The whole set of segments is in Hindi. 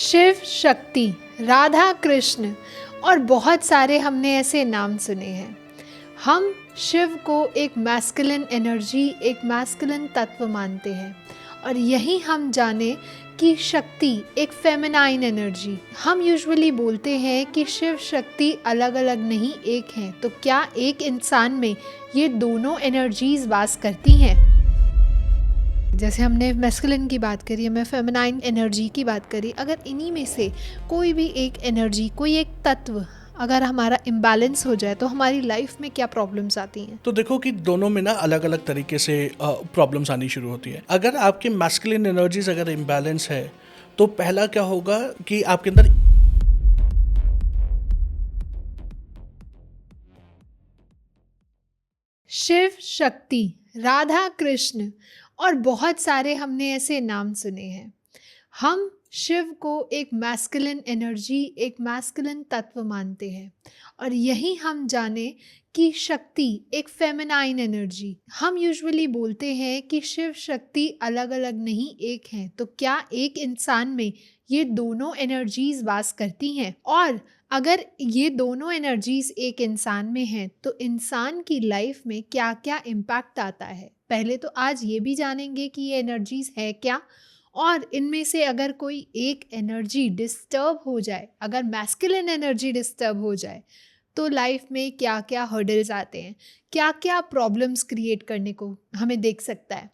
शिव, शक्ति, राधा, कृष्ण और बहुत सारे हमने ऐसे नाम सुने हैं। हम शिव को एक मैस्कुलिन एनर्जी, एक मैस्कुलिन तत्व मानते हैं और यही हम जाने कि शक्ति एक फेमिनाइन एनर्जी। हम यूजुअली बोलते हैं कि शिव शक्ति अलग अलग नहीं, एक हैं। तो क्या एक इंसान में ये दोनों एनर्जीज वास करती हैं? जैसे हमने मैस्कुलिन की बात करी, हमें फेमिनाइन एनर्जी की बात करी। अगर इन्हीं में से कोई भी एक एनर्जी, कोई एक तत्व अगर हमारा इम्बैलेंस हो जाए तो हमारी लाइफ में क्या प्रॉब्लम्स आती हैं? तो देखो कि दोनों में ना अलग अलग तरीके से प्रॉब्लम्स आनी शुरू होती है। अगर आपके मैस्कुलिन एनर्जीज अगर इम्बैलेंस है तो पहला क्या होगा कि आपके अंदर शिव, शक्ति, राधा, कृष्ण और बहुत सारे हमने ऐसे नाम सुने हैं। हम शिव को एक मैस्कुलिन एनर्जी, एक मैस्कुलिन तत्व मानते हैं और यही हम जाने कि शक्ति एक फेमिनाइन एनर्जी। हम यूजुअली बोलते हैं कि शिव शक्ति अलग अलग नहीं, एक हैं। तो क्या एक इंसान में ये दोनों एनर्जीज वास करती हैं? और अगर ये दोनों एनर्जीज एक इंसान में हैं तो इंसान की लाइफ में क्या क्या इम्पैक्ट आता है? पहले तो आज ये भी जानेंगे कि ये एनर्जीज है क्या, और इनमें से अगर कोई एक एनर्जी डिस्टर्ब हो जाए, अगर मैस्कुलिन एनर्जी डिस्टर्ब हो जाए तो लाइफ में क्या क्या हर्डल्स आते हैं, क्या क्या प्रॉब्लम्स क्रिएट करने को हमें देख सकता है।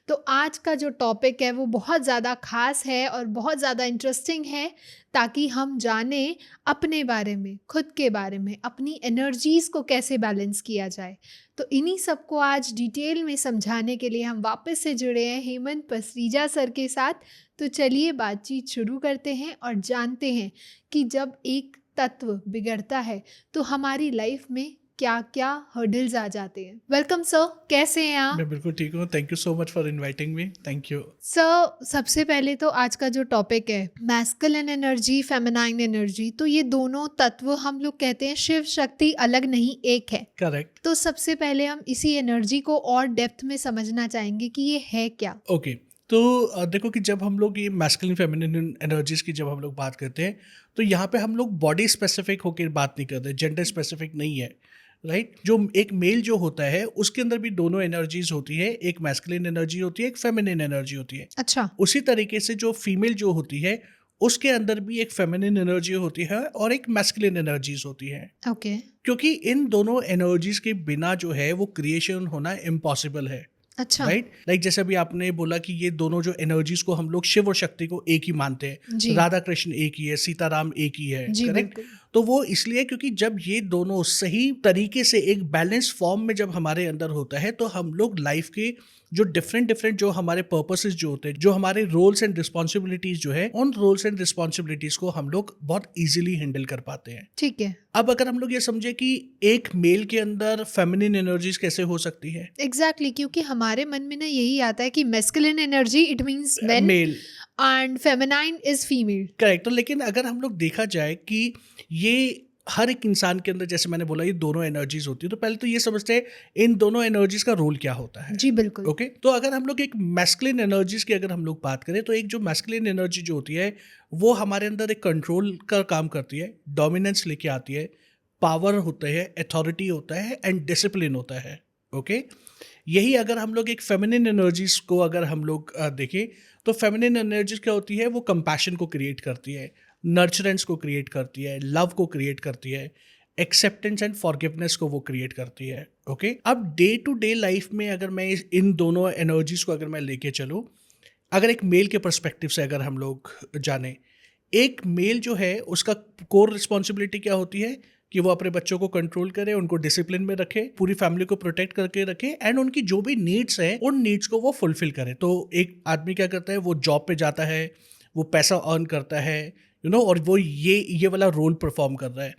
तो आज का जो टॉपिक है वो बहुत ज़्यादा खास है और बहुत ज़्यादा इंटरेस्टिंग है, ताकि हम जाने अपने बारे में, खुद के बारे में, अपनी एनर्जीज़ को कैसे बैलेंस किया जाए। तो इन्हीं सबको आज डिटेल में समझाने के लिए हम वापस से जुड़े हैं हेमंत पसरीजा सर के साथ। तो चलिए बातचीत शुरू करते हैं और जानते हैं कि जब एक तत्व बिगड़ता है तो हमारी लाइफ में क्या क्या हर्डल्स आ जाते हैं। वेलकम सर, कैसे हैं आप? मैं बिल्कुल ठीक हूँ। Thank you so much for inviting me. Thank you. Sir, सबसे पहले तो आज का जो टॉपिक है मैस्कुलिन एनर्जी, फेमिनाइन एनर्जी, तो ये दोनों तत्व हम लोग कहते हैं शिव शक्ति अलग नहीं, एक है। करेक्ट। तो सबसे पहले हम इसी एनर्जी को और डेप्थ में समझना चाहेंगे कि ये है क्या। ओके। तो देखो कि जब हम लोग ये मैस्कुलिन फेमिनिन एनर्जीज की जब हम लोग बात करते हैं तो यहाँ पे हम लोग बॉडी स्पेसिफिक होकर बात नहीं करते, जेंडर स्पेसिफिक नहीं है। राइट। जो एक मेल जो होता है उसके अंदर भी दोनों एनर्जीज होती है, एक मैस्कुलिन एनर्जी होती है, एक फेमिनिन एनर्जी होती है। अच्छा। उसी तरीके से जो फीमेल जो होती है उसके अंदर भी एक फेमिनिन एनर्जी होती है और एक मैस्कुलिन एनर्जीज होती है। ओके। क्योंकि इन दोनों एनर्जीज के बिना जो है वो क्रिएशन होना इम्पॉसिबल है। अच्छा। राइट। लाइक जैसे अभी आपने बोला कि ये दोनों जो एनर्जीज को हम लोग शिव और शक्ति को एक ही मानते हैं, जी। राधा कृष्ण एक ही है, सीताराम एक ही है। जी करेक्ट। बिल्कुल। तो वो इसलिए क्योंकि जब ये दोनों सही तरीके से एक बैलेंस फॉर्म में जब हमारे अंदर होता है तो हम लोग लाइफ के जो डिफरेंट डिफरेंट जो हमारे पर्पसेस जो होते हैं, जो हमारे रोल्स एंड रिस्पॉन्सिबिलिटीज जो है, उन रोल्स एंड रिस्पॉन्सिबिलिटीज को हम लोग बहुत इजीली हैंडल कर पाते हैं। ठीक है। अब अगर हम लोग ये समझे कि एक मेल के अंदर फेमिनिन एनर्जीज कैसे हो सकती है। एग्जैक्टली, क्योंकि हमारे मन में ना यही आता है कि masculine energy it means men male. And feminine is female. Correct. तो लेकिन अगर हम लोग देखा जाए कि ये हर एक इंसान के अंदर, जैसे मैंने बोला, ये दोनों एनर्जीज होती है, तो पहले तो ये समझते हैं इन दोनों एनर्जीज का रोल क्या होता है। जी बिल्कुल। ओके। तो अगर हम लोग एक मैस्कुलिन एनर्जीज की अगर हम लोग बात करें तो एक जो मैस्कुलिन एनर्जी जो होती है वो हमारे अंदर एक कंट्रोल का काम करती है, डोमिनेंस लेके आती है, पावर होता है, अथॉरिटी होता है एंड डिसिप्लिन होता है। ओके। यही अगर हम लोग एक फेमिनिन एनर्जीज को अगर हम लोग देखें तो फेमिनिन एनर्जीज क्या होती है, वो कंपैशन को क्रिएट करती है, नर्चरेंस को क्रिएट करती है, लव को क्रिएट करती है, एक्सेप्टेंस एंड फॉरगिवनेस को वो क्रिएट करती है। ओके। अब डे टू डे लाइफ में अगर मैं इन दोनों एनर्जीज को अगर मैं लेके चलूँ, अगर एक मेल के पर्सपेक्टिव से अगर हम लोग जाने, एक मेल जो है उसका कोर रिस्पॉन्सिबिलिटी क्या होती है कि वो अपने बच्चों को कंट्रोल करे, उनको डिसिप्लिन में रखे, पूरी फैमिली को प्रोटेक्ट करके रखे एंड उनकी जो भी नीड्स हैं उन नीड्स को वो फुलफिल करे। तो एक आदमी क्या करता है, वो जॉब पे जाता है, वो पैसा अर्न करता है, और वो ये वाला रोल परफॉर्म कर रहा है।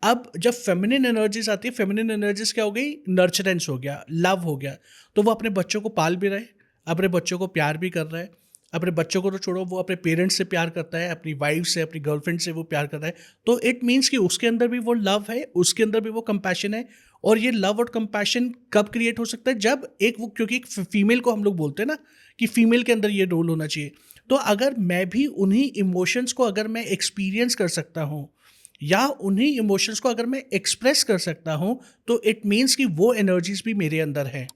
अब जब फेमिनिन एनर्जीज आती है, फेमिनिन एनर्जीज क्या हो गई, नर्चरेंस हो गया, लव हो गया। तो वो अपने बच्चों को पाल भी रहा है, अपने बच्चों को प्यार भी कर रहा है, अपने बच्चों को तो छोड़ो, वो अपने पेरेंट्स से प्यार करता है, अपनी वाइफ से, अपनी गर्लफ्रेंड से वो प्यार करता है। तो इट मीन्स कि उसके अंदर भी वो लव है, उसके अंदर भी वो कंपैशन है। और ये लव और कंपैशन कब क्रिएट हो सकता है, जब एक वो, क्योंकि एक फीमेल को हम लोग बोलते हैं ना कि फीमेल के अंदर ये रोल होना चाहिए, तो अगर मैं भी उन्हीं इमोशंस को अगर मैं एक्सपीरियंस कर सकता हूँ या उन्हीं इमोशंस को अगर मैं एक्सप्रेस कर सकता हूँ, तो इट मीन्स कि वो एनर्जीज भी मेरे अंदर है,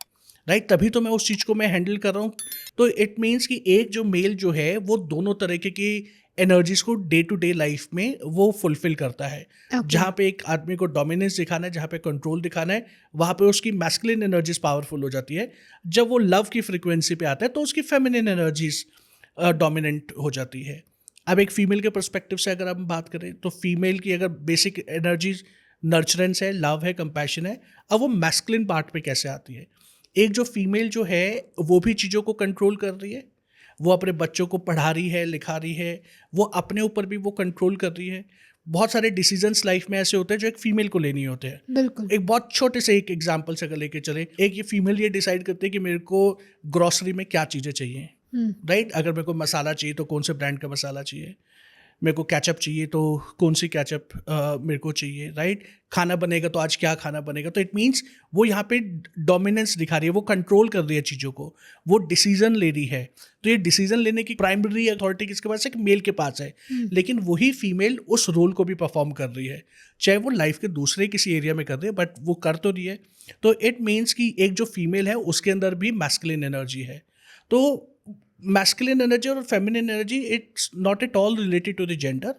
राइट? तभी तो मैं उस चीज़ को मैं हैंडल कर रहा हूँ। तो इट मीन्स कि एक जो मेल जो है वो दोनों तरीके की एनर्जीज को डे टू डे लाइफ में वो फुलफिल करता है। ओके। जहाँ पे एक आदमी को डोमिनेंस दिखाना है, जहाँ पे कंट्रोल दिखाना है, वहाँ पे उसकी मैस्कुलिन एनर्जीज पावरफुल हो जाती है। जब वो लव की फ्रिक्वेंसी पे आता है तो उसकी फेमिनिन एनर्जीज डोमिनेंट हो जाती है। अब एक फीमेल के पर्सपेक्टिव से अगर हम बात करें तो फीमेल की अगर बेसिक एनर्जीज नर्चरेंस है, लव है, कंपैशन है। अब वो मैस्कुलिन पार्ट पे कैसे आती है? एक जो फीमेल जो है वो भी चीज़ों को कंट्रोल कर रही है, वो अपने बच्चों को पढ़ा रही है, लिखा रही है, वो अपने ऊपर भी वो कंट्रोल कर रही है। बहुत सारे डिसीजंस लाइफ में ऐसे होते हैं जो एक फीमेल को लेनी होते हैं। बिल्कुल। एक बहुत छोटे से एक एग्जांपल से अगर लेके चले, एक ये फीमेल ये डिसाइड करती है कि मेरे को ग्रोसरी में क्या चीज़ें चाहिए, हुँ। राइट? अगर मेरे को मसाला चाहिए तो कौन से ब्रांड का मसाला चाहिए, मेरे को केचप चाहिए तो कौन सी केचप मेरे को चाहिए, राइट? खाना बनेगा तो आज क्या खाना बनेगा। तो इट मीन्स वो यहाँ पे डोमिनेंस दिखा रही है, वो कंट्रोल कर रही है चीज़ों को, वो डिसीजन ले रही है। तो ये डिसीजन लेने की प्राइमरी अथॉरिटी किसके पास है? कि मेल के पास है। हुँ। लेकिन वही फीमेल उस रोल को भी परफॉर्म कर रही है, चाहे वो लाइफ के दूसरे किसी एरिया में कर रही है, बट वो कर तो रही है। तो इट मीन्स कि एक जो फीमेल है उसके अंदर भी मैस्कुलिन एनर्जी है। तो masculine energy or feminine energy, it's not at all related to the gender.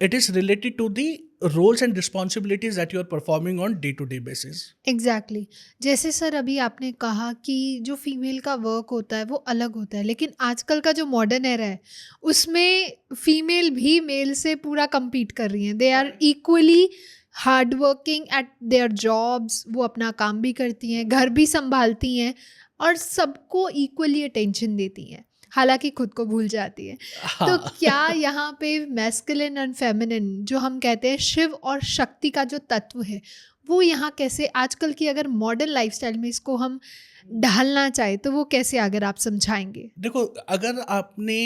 It is related to the roles and responsibilities that you are performing on day to day basis. Exactly. जैसे सर अभी आपने कहा कि जो फीमेल का वर्क होता है वो अलग होता है, लेकिन आजकल का जो मॉडर्न एरा है उसमें फीमेल भी मेल से पूरा compete कर रही हैं। They are equally hard working at their jobs. वो अपना काम भी करती हैं, घर भी संभालती हैं और सबको इक्वली अटेंशन देती हैं, हालांकि खुद को भूल जाती हैं। तो हाँ। क्या यहाँ पे मैस्कुलिन एंड फेमिनिन जो हम कहते हैं शिव और शक्ति का जो तत्व है, वो यहाँ कैसे आजकल की अगर मॉडर्न लाइफस्टाइल में इसको हम ढालना चाहे तो वो कैसे, अगर आप समझाएंगे? देखो, अगर आपने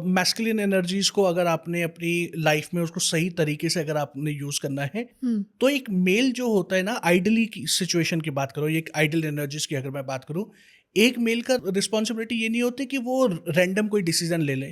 मैस्कुलिन एनर्जीज को अगर आपने अपनी लाइफ में उसको सही तरीके से अगर आपने यूज करना है, हम्म। तो एक मेल जो होता है ना, आइडली की सिचुएशन की बात करो, एक आइडल एनर्जीज की अगर मैं बात करूं, एक मेल का रिस्पॉन्सिबिलिटी ये नहीं होती कि वो रैंडम कोई डिसीजन ले ले,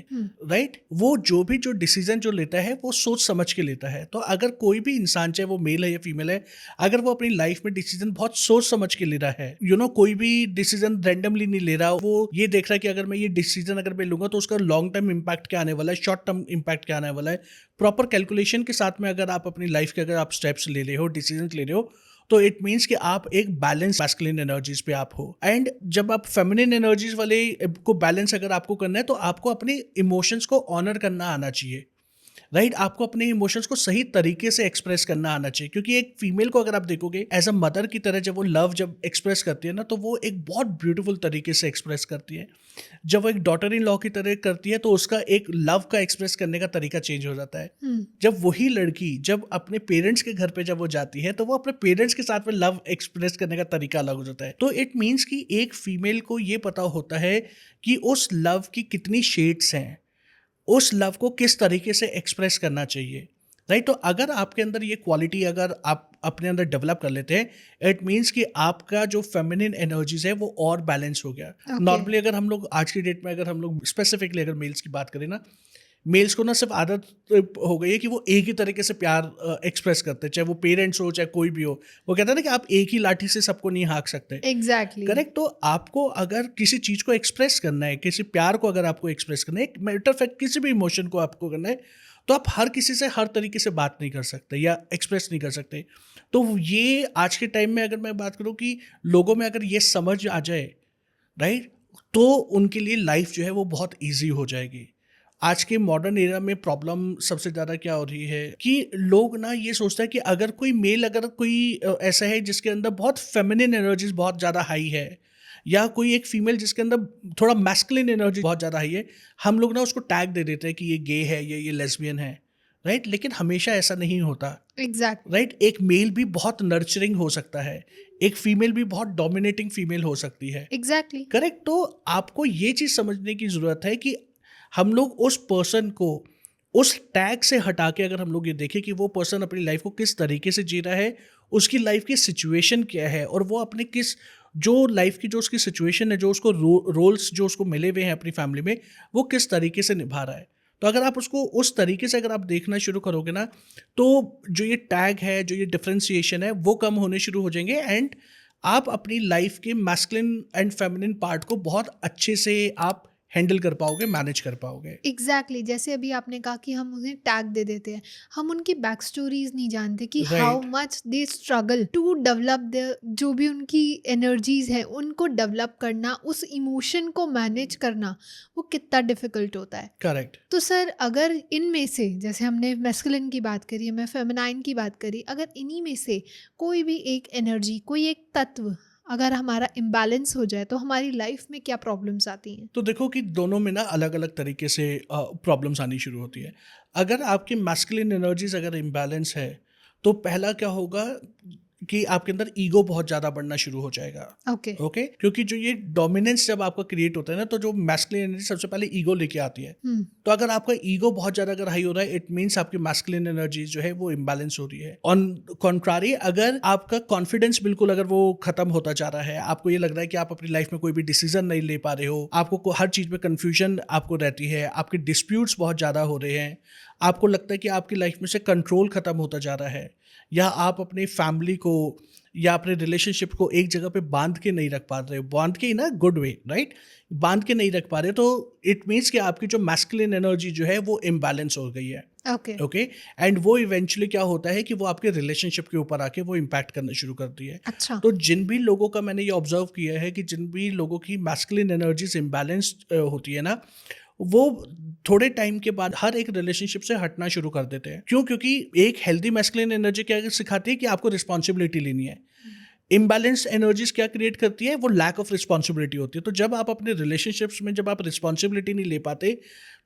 राइट? वो जो डिसीजन जो लेता है वो सोच समझ के लेता है। तो अगर कोई भी इंसान, चाहे वो मेल है या फीमेल है, अगर वो अपनी लाइफ में डिसीजन बहुत सोच समझ के ले रहा है, कोई भी डिसीजन रैंडमली नहीं ले रहा, वो ये देख रहा है कि अगर मैं ये डिसीजन अगर मैं लूंगा तो उसका लॉन्ग टर्म इम्पैक्ट क्या आने वाला है, शॉर्ट टर्म इम्पैक्ट क्या आने वाला है, प्रॉपर कैलकुलेशन के साथ में अगर आप अपनी लाइफ के अगर आप स्टेप्स ले रहे हो, डिसीजन ले रहे हो, तो इट मीन्स कि आप एक बैलेंस मैस्कुलिन एनर्जीज पे आप हो। एंड जब आप फेमिनिन एनर्जीज वाले को बैलेंस अगर आपको करना है, तो आपको अपने इमोशंस को ऑनर करना आना चाहिए, राइट? आपको अपने इमोशंस को सही तरीके से एक्सप्रेस करना आना चाहिए। क्योंकि एक फीमेल को अगर आप देखोगे एज अ मदर की तरह, जब वो लव जब एक्सप्रेस करती है ना, तो वो एक बहुत ब्यूटीफुल तरीके से एक्सप्रेस करती है। जब वो एक डॉटर इन लॉ की तरह करती है, तो उसका एक लव का एक्सप्रेस करने का तरीका चेंज हो जाता है। जब वही लड़की जब अपने पेरेंट्स के घर पे जब वो जाती है, तो वो अपने पेरेंट्स के साथ में लव एक्सप्रेस करने का तरीका अलग हो जाता है। तो इट मीन्स कि एक फीमेल को ये पता होता है कि उस लव की कितनी शेड्स हैं, उस लव को किस तरीके से एक्सप्रेस करना चाहिए, राइट? तो अगर आपके अंदर ये क्वालिटी अगर आप अपने अंदर डेवलप कर लेते हैं, इट मीन्स कि आपका जो फेमिनिन एनर्जीज है वो और बैलेंस हो गया। नॉर्मली अगर हम लोग आज की डेट में अगर हम लोग स्पेसिफिकली अगर मेल्स की बात करें ना, मेल्स को ना सिर्फ आदत हो गई है कि वो एक ही तरीके से प्यार एक्सप्रेस करते हैं, चाहे वो पेरेंट्स हो चाहे कोई भी हो। वो कहते हैं ना कि आप एक ही लाठी से सबको नहीं हाँक सकते, एग्जैक्टली। करेक्ट? तो आपको अगर किसी चीज़ को एक्सप्रेस करना है, किसी प्यार को अगर आपको एक्सप्रेस करना है, एक मैटर फैक्ट किसी भी इमोशन को आपको करना है, तो आप हर किसी से हर तरीके से बात नहीं कर सकते या एक्सप्रेस नहीं कर सकते। तो ये आज के टाइम में अगर मैं बात करूँ कि लोगों में अगर ये समझ आ जाए, राइट, तो उनके लिए लाइफ जो है वो बहुत ईजी हो जाएगी। आज के मॉडर्न एरा में प्रॉब्लम सबसे ज़्यादा क्या हो रही है कि लोग ना ये सोचते हैं कि अगर कोई मेल अगर कोई ऐसा है जिसके अंदर बहुत फेमिनिन एनर्जीज बहुत ज़्यादा हाई है, या कोई एक फीमेल जिसके अंदर थोड़ा मैस्कुलिन एनर्जी बहुत ज़्यादा हाई है, हम लोग ना उसको टैग दे देते हैं कि ये गे है या ये लेस्बियन है, राइट? लेकिन हमेशा ऐसा नहीं होता, एग्जैक्टली। राइट? एक मेल भी बहुत नर्चरिंग हो सकता है, एक फीमेल भी बहुत डोमिनेटिंग फीमेल हो सकती है, एग्जैक्टली। करेक्ट? तो आपको ये चीज़ समझने की ज़रूरत है कि हम लोग उस पर्सन को उस टैग से हटा के अगर हम लोग ये देखें कि वो पर्सन अपनी लाइफ को किस तरीके से जी रहा है, उसकी लाइफ की सिचुएशन क्या है, और वो अपने किस जो लाइफ की जो उसकी सिचुएशन है, जो उसको रोल्स जो उसको मिले हुए हैं अपनी फैमिली में, वो किस तरीके से निभा रहा है। तो अगर आप उसको उस तरीके से अगर आप देखना शुरू करोगे ना, तो जो ये टैग है, जो ये डिफरेंशिएशन है, वो कम होने शुरू हो जाएंगे, एंड आप अपनी लाइफ के मैस्कुलिन एंड फेमिनिन पार्ट को बहुत अच्छे से आप हैंडल कर पाओगे, मैनेज कर पाओगे। एग्जैक्टली जैसे अभी आपने कहा कि हम उन्हें टैग दे देते हैं, हम उनकी बैक स्टोरीज नहीं जानते कि how right. Much they struggle to develop the जो भी उनकी एनर्जीज है उनको डेवलप करना, उस इमोशन को मैनेज करना वो कितना डिफिकल्ट होता है। करेक्ट। तो सर अगर इनमें से, जैसे हमने मैस्कुलिन की बात करी है, मैं फेमिनाइन की बात करी, अगर इन्हीं में से कोई भी एक एनर्जी, कोई एक तत्व अगर हमारा इम्बैलेंस हो जाए तो हमारी लाइफ में क्या प्रॉब्लम्स आती हैं? तो देखो कि दोनों में ना अलग अलग तरीके से प्रॉब्लम्स आनी शुरू होती है। अगर आपकी मैस्कुलिन एनर्जीज अगर इम्बैलेंस है, तो पहला क्या होगा कि आपके अंदर ईगो बहुत ज़्यादा बढ़ना शुरू हो जाएगा। ओके। ओके, क्योंकि जो ये डोमिनेंस जब आपका क्रिएट होता है ना, तो जो मैस्कुलिन एनर्जी सबसे पहले ईगो लेके आती है। हम्म। तो अगर आपका ईगो बहुत ज़्यादा अगर हाई हो रहा है, इट मीन्स आपकी मैस्कुलिन एनर्जी जो है वो इम्बैलेंस हो रही है। ऑन कॉन्ट्रारी, अगर आपका कॉन्फिडेंस बिल्कुल अगर वो खत्म होता जा रहा है, आपको ये लग रहा है कि आप अपनी लाइफ में कोई भी डिसीजन नहीं ले पा रहे हो, आपको हर चीज़ में कन्फ्यूजन आपको रहती है, आपके डिस्प्यूट्स बहुत ज़्यादा हो रहे हैं, आपको लगता है कि आपकी लाइफ में से कंट्रोल खत्म होता जा रहा है, या आप अपनी फैमिली को या अपने रिलेशनशिप को एक जगह पे बांध के नहीं रख पा रहे हो, बांध के ही ना, गुड वे, राइट, बांध के नहीं रख पा रहे, तो इट मीन्स कि आपकी जो मैस्कुलिन एनर्जी जो है वो इम्बैलेंस हो गई है। ओके। ओके, एंड वो इवेंचुअली क्या होता है कि वो आपके रिलेशनशिप के ऊपर आके वो इम्पैक्ट करना शुरू करती है। अच्छा। तो जिन भी लोगों का मैंने ये ऑब्जर्व किया है कि जिन भी लोगों की मैस्कुलिन एनर्जीज इम्बैलेंस्ड होती है ना, वो थोड़े टाइम के बाद हर एक रिलेशनशिप से हटना शुरू कर देते हैं। क्यों? क्योंकि एक हेल्दी मैस्कुलिन एनर्जी क्या सिखाती है कि आपको रिस्पॉन्सिबिलिटी लेनी है। इम्बैलेंस एनर्जीज क्या क्रिएट करती है? वो लैक ऑफ रिस्पॉन्सिबिलिटी होती है। तो जब आप अपने रिलेशनशिप्स में जब आप रिस्पॉन्सिबिलिटी नहीं ले पाते,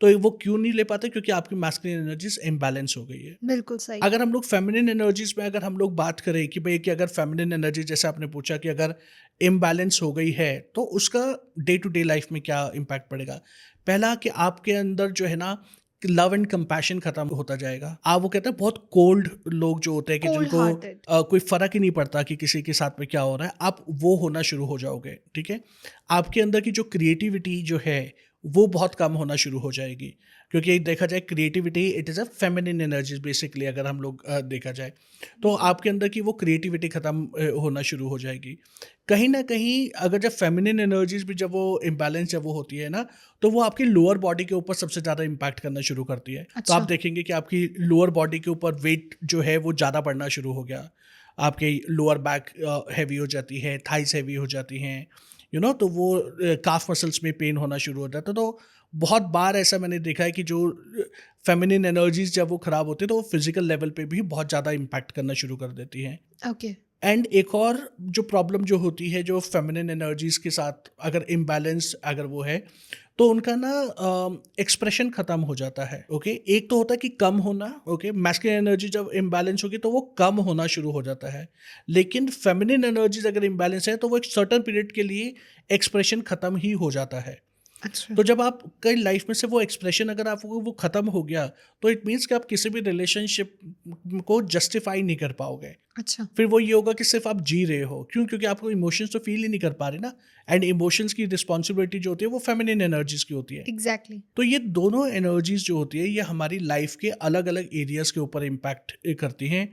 तो वो क्यों नहीं ले पाते? क्योंकि आपकी मैस्कुलिन एनर्जीज इम्बैलेंस हो गई है। बिल्कुल सही। अगर हम लोग फेमिनिन एनर्जीज में अगर हम लोग बात करें कि भाई कि अगर फेमिनिन एनर्जी, जैसे आपने पूछा कि अगर इम्बैलेंस हो गई है, तो उसका डे टू डे लाइफ में क्या इम्पैक्ट पड़ेगा? पहला कि आपके अंदर जो है ना, लव एंड कंपैशन खत्म होता जाएगा। आप वो कहते हैं बहुत कोल्ड लोग जो होते हैं कि कोल्ड जिनको हार्टेड। कोई फर्क ही नहीं पड़ता कि किसी के साथ में क्या हो रहा है, आप वो होना शुरू हो जाओगे। ठीक है, आपके अंदर की जो क्रिएटिविटी जो है वो बहुत कम होना शुरू हो जाएगी, क्योंकि देखा जाए creativity it is a feminine energy basically. अगर हम लोग देखा जाए तो आपके अंदर की वो क्रिएटिविटी ख़त्म होना शुरू हो जाएगी। कहीं ना कहीं अगर जब फेमिनिन एनर्जीज भी जब वो इम्बैलेंस जब वो होती है ना, तो वो आपकी लोअर बॉडी के ऊपर सबसे ज़्यादा इम्पैक्ट करना शुरू करती है। तो आप अच्छा। देखेंगे कि आपकी लोअर बॉडी के ऊपर वेट जो है वो ज़्यादा बढ़ना शुरू हो गया, आपके लोअर बैक हैवी हो जाती है, थाइस हैवी हो जाती हैं, तो वो काफ मसल्स में पेन होना शुरू हो जाता है। तो बहुत बार ऐसा मैंने देखा है कि जो फेमिनिन एनर्जीज जब वो ख़राब होती है, तो वो फिजिकल लेवल पे भी बहुत ज़्यादा इम्पैक्ट करना शुरू कर देती हैं। ओके। एंड एक और जो प्रॉब्लम जो होती है जो फेमिनिन एनर्जीज के साथ अगर इम्बैलेंस अगर वो है, तो उनका ना एक्सप्रेशन ख़त्म हो जाता है। ओके, एक तो होता है कि कम होना। ओके, मैस्कुलिन एनर्जी जब इम्बैलेंस होगी तो वो कम होना शुरू हो जाता है, लेकिन फेमिनिन एनर्जीज अगर इम्बैलेंस है तो वो एक सर्टन पीरियड के लिए एक्सप्रेशन ख़त्म ही हो जाता है। अच्छा। तो जब आप कई लाइफ में से वो एक्सप्रेशन अगर आपको वो ख़त्म हो गया, तो इट मीन्स कि आप किसी भी रिलेशनशिप को जस्टिफाई नहीं कर पाओगे। अच्छा। फिर वो ये होगा कि सिर्फ आप जी रहे हो। क्यों? क्योंकि आपको इमोशंस तो फील ही नहीं कर पा रहे ना, एंड इमोशंस की रिस्पॉन्सिबिलिटी जो होती है वो फेमिनिन एनर्जीज की होती है। एग्जैक्टली। तो ये दोनों एनर्जीज जो होती है ये हमारी लाइफ के अलग अलग एरियाज के ऊपर इम्पैक्ट करती हैं,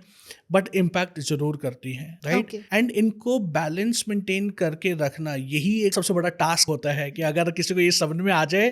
बट इम्पैक्ट जरूर करती हैं, राइट। Okay. एंड इनको बैलेंस मेंटेन करके रखना यही एक सबसे बड़ा टास्क होता है, कि अगर किसी को ये समझ में आ जाए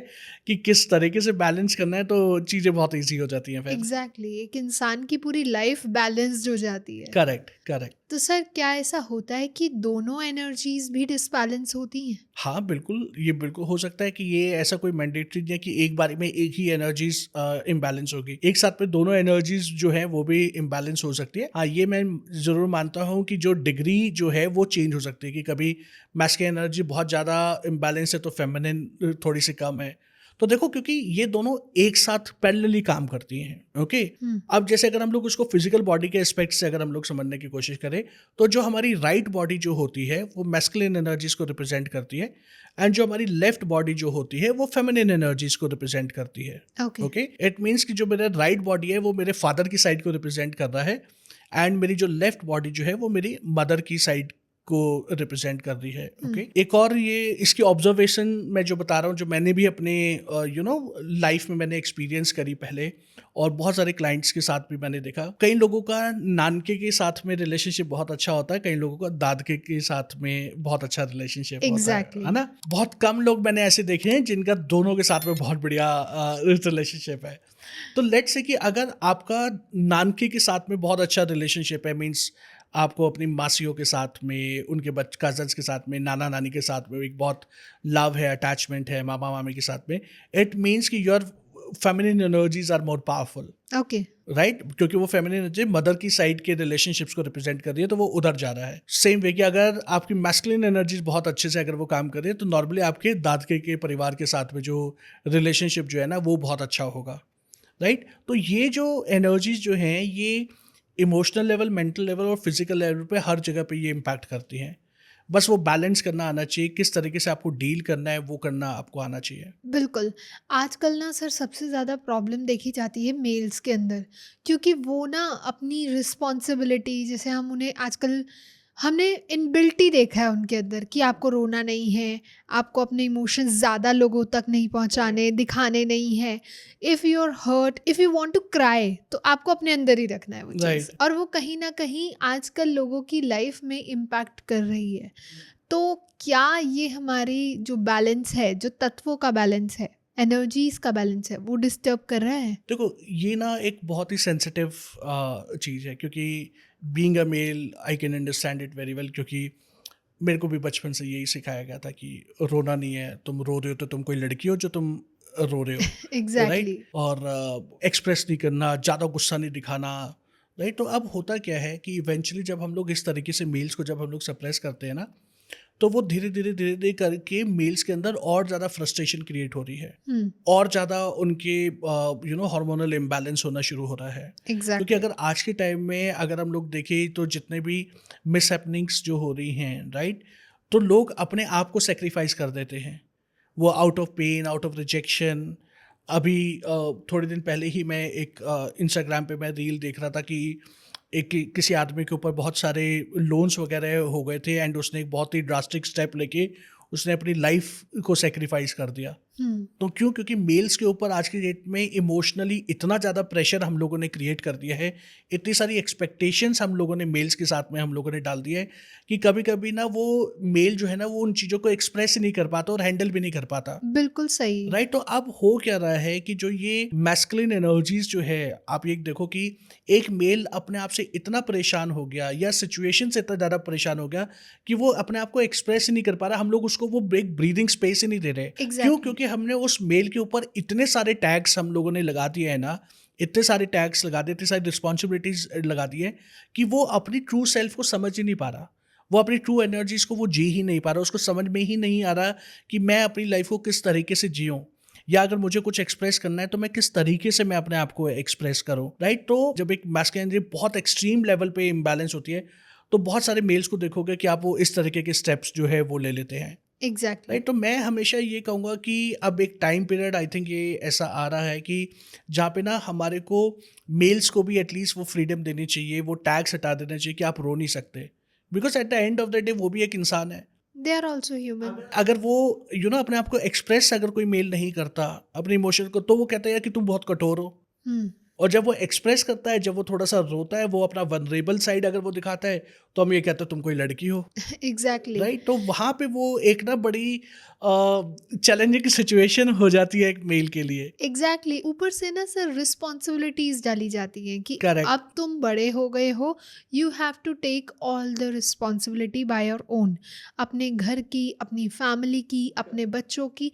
कि किस तरीके से बैलेंस करना है, तो चीज़ें बहुत ईजी हो जाती हैं फिर। एग्जैक्टली एक इंसान की पूरी लाइफ बैलेंस्ड हो जाती है। Correct, correct. तो सर क्या ऐसा होता है कि दोनों एनर्जीज भी डिसबैलेंस होती हैं? हाँ, बिल्कुल, ये बिल्कुल हो सकता है कि ये ऐसा कोई मैंडेटरी नहीं है कि एक बारी में एक ही एनर्जीज़ इम्बैलेंस होगी। एक साथ में दोनों एनर्जीज़ जो हैं वो भी इम्बैलेंस हो सकती है। हाँ, ये मैं ज़रूर मानता हूँ कि जो डिग्री जो है वो चेंज हो सकती है, कि कभी मैस्कुलिन एनर्जी बहुत ज़्यादा इम्बैलेंस है तो फेमिनिन थोड़ी-सी कम है। तो देखो, क्योंकि ये दोनों एक साथ पैरेलली काम करती हैं, ओके? अब जैसे अगर हम लोग उसको फिजिकल बॉडी के एस्पेक्ट से अगर हम लोग समझने की कोशिश करें, तो जो हमारी राइट बॉडी जो होती है वो मैस्कुलिन एनर्जीज को रिप्रेजेंट करती है, एंड जो हमारी लेफ्ट बॉडी जो होती है वो फेमिनिन एनर्जीज को रिप्रेजेंट करती है। ओके। ओके, इट मीन्स कि जो मेरा राइट बॉडी है वो मेरे फादर की साइड को रिप्रेजेंट कर रहा है, एंड मेरी जो लेफ्ट बॉडी जो है वो मेरी मदर की साइड को रिप्रेजेंट कर रही है। ओके, एक और ये इसकी ऑब्जर्वेशन मैं जो बता रहा हूँ, जो मैंने भी अपने लाइफ में मैंने एक्सपीरियंस करी पहले, और बहुत सारे क्लाइंट्स के साथ भी मैंने देखा, कई लोगों का नानके के साथ में रिलेशनशिप बहुत अच्छा होता है, कई लोगों का दादके के साथ में बहुत अच्छा रिलेशनशिप होता एग्जैक्टली है ना। बहुत कम लोग मैंने ऐसे देखे हैं जिनका दोनों के साथ में बहुत बढ़िया रिलेशनशिप है। तो लेट्स से कि अगर आपका नानके के साथ में बहुत अच्छा रिलेशनशिप है, मीन्स आपको अपनी मासियों के साथ में, उनके कजन्स के साथ में, नाना नानी के साथ में एक बहुत लव है, अटैचमेंट है, मामा मामी के साथ में, इट मीन्स कि your feminine energies are more powerful, okay right? क्योंकि वो फेमिनिन एनर्जी मदर की साइड के रिलेशनशिप्स को रिप्रेजेंट कर रही है, तो वो उधर जा रहा है। सेम वे कि अगर आपकी मैस्कुलिन एनर्जीज बहुत अच्छे से अगर वो काम कर रही है, तो नॉर्मली आपके दादके के परिवार के साथ में जो रिलेशनशिप जो है ना, वो बहुत अच्छा होगा, राइट? तो ये जो एनर्जीज जो हैं, ये इमोशनल लेवल, मेंटल लेवल और फिजिकल लेवल पे हर जगह पे ये इम्पैक्ट करती हैं। बस वो बैलेंस करना आना चाहिए, किस तरीके से आपको डील करना है वो करना आपको आना चाहिए। बिल्कुल। आजकल ना सर सबसे ज़्यादा प्रॉब्लम देखी जाती है मेल्स के अंदर, क्योंकि वो ना अपनी रिस्पॉन्सिबिलिटी, जैसे हम उन्हें आजकल हमने इनबिल्ट ही देखा है उनके अंदर कि आपको रोना नहीं है, आपको अपने इमोशंस ज़्यादा लोगों तक नहीं पहुंचाने, दिखाने नहीं है। If you are hurt, if you want to cry, तो आपको अपने अंदर ही रखना है वो चीज़, राइट। और वो कहीं ना कहीं आजकल लोगों की लाइफ में इम्पैक्ट कर रही है। तो क्या ये हमारी जो बैलेंस है, जो तत्वों का बैलेंस है, एनर्जीज का बैलेंस है, वो डिस्टर्ब कर रहा है? देखो, ये ना एक बहुत ही सेंसिटिव चीज़ है, क्योंकि being a male I can understand it very well, क्योंकि मेरे को भी बचपन से यही सिखाया गया था कि रोना नहीं है, तुम रो रहे हो तो तुम कोई लड़की हो जो तुम रो रहे हो, एग्जैक्टली। राइट? और एक्सप्रेस नहीं करना, ज़्यादा गुस्सा नहीं दिखाना, राइट? तो अब होता क्या है कि इवेंचुअली जब हम लोग इस तरीके से मेल्स को जब हम लोग सप्रेस करते हैं ना, तो वो धीरे धीरे करके मेल्स के अंदर और ज़्यादा फ्रस्ट्रेशन क्रिएट हो रही है, हम्म। और ज़्यादा उनके हार्मोनल इम्बैलेंस होना शुरू हो रहा है। क्योंकि एग्जैक्टली। अगर आज के टाइम में अगर हम लोग देखें, तो जितने भी मिसहैपनिंग्स जो हो रही हैं, राइट, तो लोग अपने आप को सेक्रीफाइस कर देते हैं, वो out of pain, out of rejection. अभी थोड़े दिन पहले ही मैं एक इंस्टाग्राम पे मैं रील देख रहा था कि किसी आदमी के ऊपर बहुत सारे लोन्स वगैरह हो गए थे, एंड उसने एक बहुत ही ड्रास्टिक स्टेप लेके उसने अपनी लाइफ को सेक्रीफाइस कर दिया। हम्म। तो क्यों? क्योंकि मेल्स के ऊपर आज की डेट में इमोशनली इतना ज़्यादा प्रेशर हम लोगों ने क्रिएट कर दिया है, इतनी सारी एक्सपेक्टेशंस हम लोगों ने मेल्स के साथ में हम लोगों ने डाल दिया है, कि कभी कभी ना वो मेल जो है ना, वो उन चीज़ों को एक्सप्रेस ही नहीं कर पाता और हैंडल भी नहीं कर पाता, बिल्कुल सही। राइट? तो अब हो क्या रहा है कि जो ये मैस्कुलिन एनर्जीज जो है, आप ये देखो कि एक मेल अपने आप से इतना परेशान हो गया, या सिचुएशन से इतना ज़्यादा परेशान हो गया कि वो अपने आप को एक्सप्रेस ही नहीं कर पा रहा, हम लोग उसको वो ब्रेक ब्रीदिंग स्पेस ही नहीं दे रहे। क्यों? एग्जैक्टली। क्योंकि हमने उस मेल के ऊपर इतने सारे टैग्स हम लोगों ने लगा दिए हैं ना, इतने सारे टैग्स लगा दिए, इतनी सारी रिस्पॉन्सिबिलिटीज लगा दी है, कि वो अपनी ट्रू सेल्फ को समझ ही नहीं पा रहा, वो अपनी ट्रू एनर्जीज को वो जी ही नहीं पा रहा, उसको समझ में ही नहीं आ रहा कि मैं अपनी लाइफ को किस तरीके से जीऊँ, या अगर मुझे कुछ एक्सप्रेस करना है तो मैं किस तरीके से मैं अपने आप को एक्सप्रेस करूं, राइट? तो जब एक मैस्कुलिन एनर्जी बहुत एक्सट्रीम लेवल पे इम्बैलेंस होती है, तो बहुत सारे मेल्स को देखोगे कि आप वो इस तरीके के स्टेप्स जो है वो ले लेते हैं, एग्जैक्टली। राइट? तो मैं हमेशा ये कहूँगा कि अब एक टाइम पीरियड आई थिंक ये ऐसा आ रहा है कि जहाँ पे ना हमारे को मेल्स को भी एटलीस्ट वो फ्रीडम देनी चाहिए, वो टैग्स हटा देना चाहिए कि आप रो नहीं सकते, because at the end of the day वो भी एक इंसान है। They are also human. अगर वो अपने आप को एक्सप्रेस अगर कोई मेल नहीं करता अपने इमोशन को, तो वो कहता है यार कि तुम बहुत कठोर हो। हम्म। और जब वो एक्सप्रेस करता है, जब वो थोड़ा सा रोता है, वो अपना वनरेबल साइड अगर वो दिखाता है, तो हम ये कहते हैं तुम कोई लड़की हो, एग्जैक्टली। राइट? तो वहाँ पे वो एक ना बड़ी चैलेंजिंग सिचुएशन हो जाती है एक मेल के लिए। एग्जैक्टली। ऊपर से ना सर रिस्पॉन्सिबिलिटीज डाली जाती हैं कि करेक्ट। अब तुम बड़े हो गए हो, you have to take all the responsibility by your own, अपने घर की, अपनी फैमिली की, अपने बच्चों की।